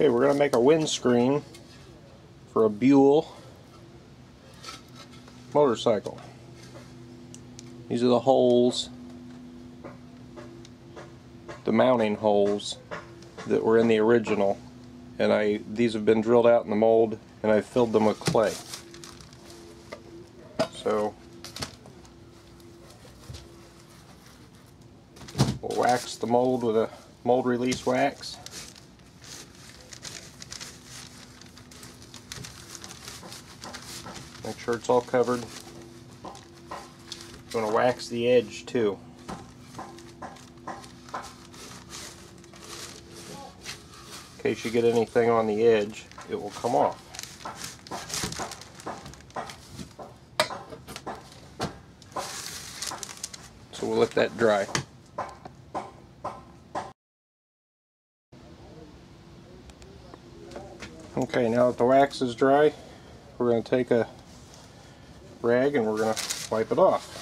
Okay, we're going to make a windscreen for a Buell motorcycle. These are the holes, the mounting holes that were in the original, and these have been drilled out in the mold and I filled them with clay. So we'll wax the mold with a mold release wax. Make sure it's all covered. I'm going to wax the edge too. In case you get anything on the edge, it will come off. So we'll let that dry. Okay, now that the wax is dry, we're going to take a rag and we're going to wipe it off.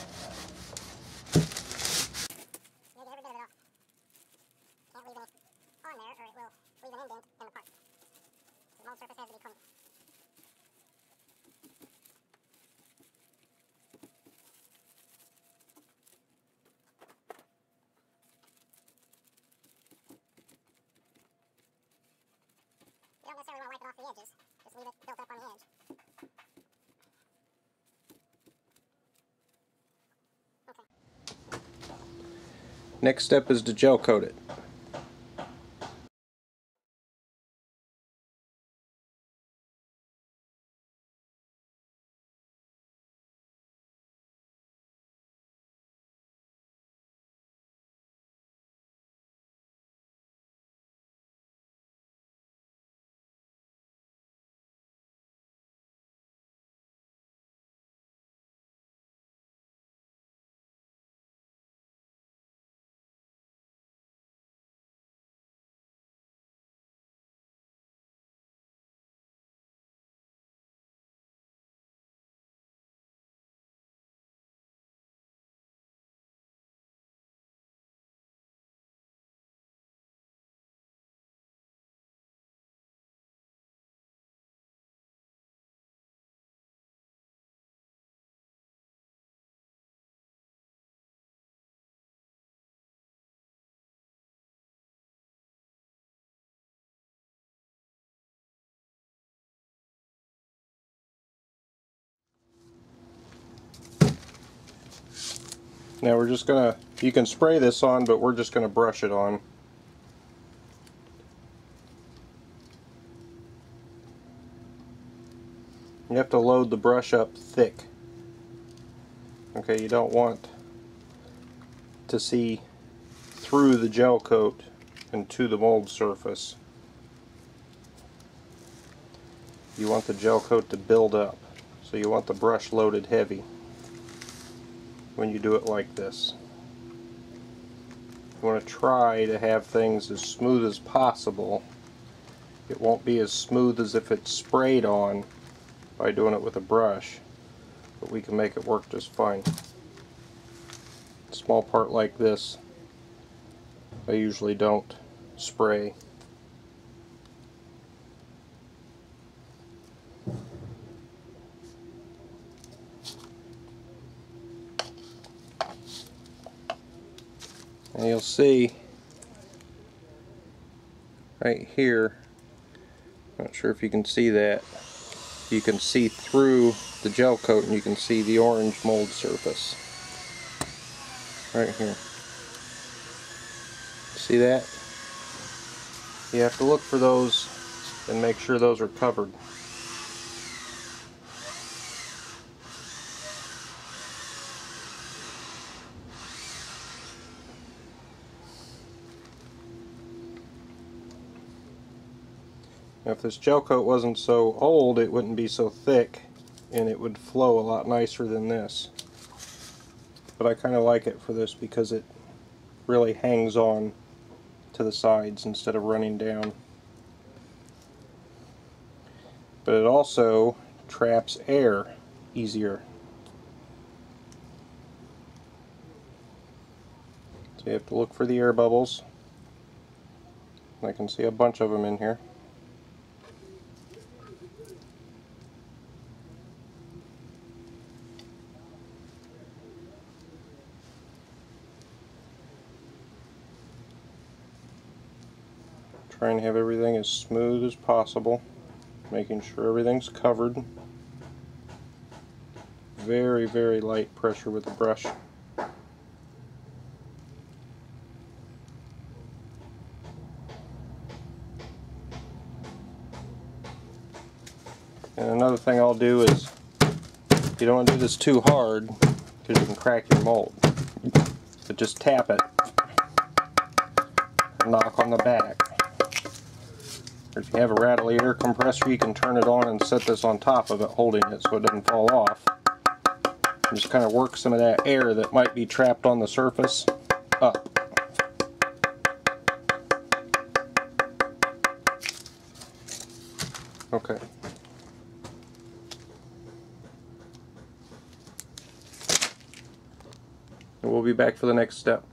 You don't necessarily want to wipe it off the edges, just leave it built up on the edge. Okay. Next step is to gel coat it. Now we're just going to, you can spray this on, but we're just going to brush it on. You have to load the brush up thick. Okay, you don't want to see through the gel coat and to the mold surface. You want the gel coat to build up, so you want the brush loaded heavy when you do it like this. You want to try to have things as smooth as possible. It won't be as smooth as if it's sprayed on by doing it with a brush, but we can make it work just fine. A small part like this, I usually don't spray. And you'll see right here, not sure if you can see that, you can see through the gel coat and you can see the orange mold surface right here. See that? You have to look for those and make sure those are covered. Now, if this gel coat wasn't so old, it wouldn't be so thick and it would flow a lot nicer than this. But I kind of like it for this because it really hangs on to the sides instead of running down. But it also traps air easier. So you have to look for the air bubbles. I can see a bunch of them in here. Try and have everything as smooth as possible, making sure everything's covered. Very, very light pressure with the brush. And another thing I'll do is, you don't want to do this too hard because you can crack your mold. But just tap it, knock on the back. Or if you have a rattly air compressor, you can turn it on and set this on top of it, holding it so it doesn't fall off. And just kind of work some of that air that might be trapped on the surface up. Okay. And we'll be back for the next step.